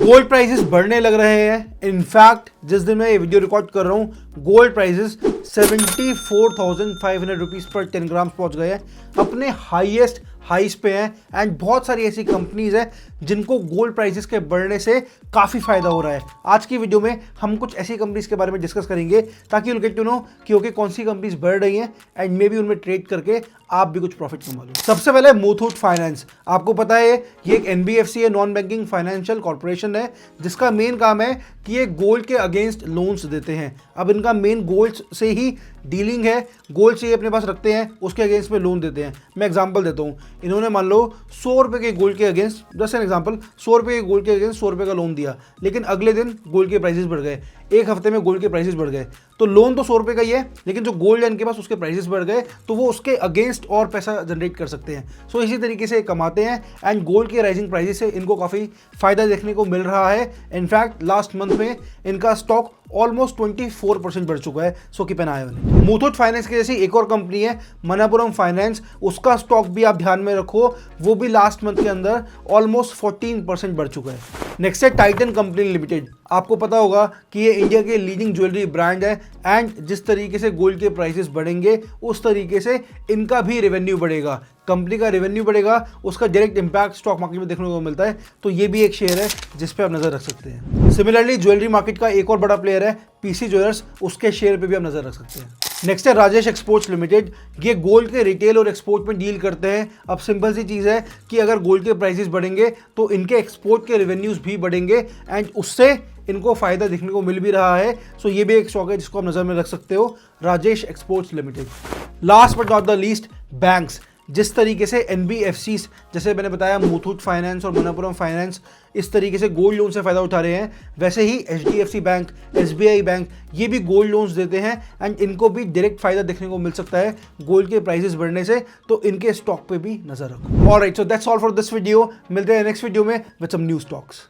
Gold prices बढ़ने लग रहे हैं। इनफैक्ट जिस दिन मैं ये वीडियो रिकॉर्ड कर रहा हूं गोल्ड प्राइसेस 74,500 रुपीज पर 10 ग्राम पहुंच गए हैं, अपने हाईएस्ट हाइस पे हैं। एंड बहुत सारी ऐसी कंपनीज हैं जिनको गोल्ड प्राइसेस के बढ़ने से काफ़ी फायदा हो रहा है। आज की वीडियो में हम कुछ ऐसी कंपनीज के बारे में डिस्कस करेंगे ताकि यू गेट टू नो कि ओके कौन सी कंपनीज बढ़ रही हैं एंड मे बी उनमें ट्रेड करके आप भी कुछ प्रॉफिट कमा लो। सबसे पहले मुथूट फाइनेंस। आपको पता है ये एक एनबीएफसी है, नॉन बैंकिंग फाइनेंशियल कॉर्पोरेशन है, जिसका मेन काम है कि ये गोल्ड के अगेंस्ट लोन्स देते हैं। अब इनका मेन गोल्ड से ही डीलिंग है, गोल्ड से ही अपने पास रखते हैं, उसके अगेंस्ट में लोन देते हैं। मैं एग्जांपल देता हूँ, इन्होंने मान लो 100 रुपये के गोल्ड के अगेंस्ट, जस्ट एन एग्जांपल 100 रुपये के गोल्ड के अगेंस्ट 100 रुपये का लोन दिया, लेकिन अगले दिन गोल्ड के प्राइसेस बढ़ गए, एक हफ्ते में गोल्ड के प्राइसेस बढ़ गए, तो लोन तो 100 रुपये का ही है, लेकिन जो गोल्ड है इनके पास उसके प्राइसेस बढ़ गए, तो वो उसके अगेंस्ट और पैसा जनरेट कर सकते हैं। सो इसी तरीके से कमाते हैं एंड गोल्ड के राइजिंग प्राइसेस से इनको काफ़ी फायदा देखने को मिल रहा है। इनफैक्ट लास्ट मंथ में इनका स्टॉक ऑलमोस्ट 24% बढ़ चुका है। So keep an I on it. Muthoot finance की जैसी एक और कंपनी है मनप्पुरम फाइनेंस, उसका स्टॉक भी आप ध्यान में रखो, वो भी लास्ट मंथ के अंदर ऑलमोस्ट 14% बढ़ चुका है। नेक्स्ट है टाइटन कंपनी लिमिटेड। आपको पता होगा कि ये इंडिया के लीडिंग ज्वेलरी ब्रांड है एंड जिस तरीके से गोल्ड के प्राइसेस बढ़ेंगे उस तरीके से इनका भी रेवेन्यू बढ़ेगा। कंपनी का रेवेन्यू बढ़ेगा, उसका डायरेक्ट इंपैक्ट स्टॉक मार्केट में देखने को मिलता है। तो ये भी एक शेयर है जिस पे आप नजर रख सकते हैं। सिमिलरली ज्वेलरी मार्केट का एक और बड़ा प्लेयर है पीसी ज्वेलर्स, उसके शेयर पे भी आप नजर रख सकते हैं। नेक्स्ट है राजेश एक्सपोर्ट्स लिमिटेड। ये गोल्ड के रिटेल और एक्सपोर्ट में डील करते हैं। अब सिंपल सी चीज़ है कि अगर गोल्ड के प्राइसेस बढ़ेंगे तो इनके एक्सपोर्ट के रेवेन्यूज भी बढ़ेंगे एंड उससे इनको फायदा देखने को मिल भी रहा है। सो ये भी एक स्टॉक है जिसको आप नज़र में रख सकते हो, Rajesh exports limited. Last but not the least, banks. जिस तरीके से एनबीएफसीज, जैसे मैंने बताया मुथूट फाइनेंस और मनप्पुरम फाइनेंस इस तरीके से गोल्ड लोन से फ़ायदा उठा रहे हैं, वैसे ही एचडीएफसी बैंक, एसबीआई बैंक ये भी गोल्ड लोन्स देते हैं एंड इनको भी डायरेक्ट फायदा देखने को मिल सकता है गोल्ड के प्राइसेस बढ़ने से। तो इनके स्टॉक पे भी नजर रखो। Alright, so that's all for this video. मिलते हैं नेक्स्ट वीडियो में विद सम न्यू स्टॉक्स।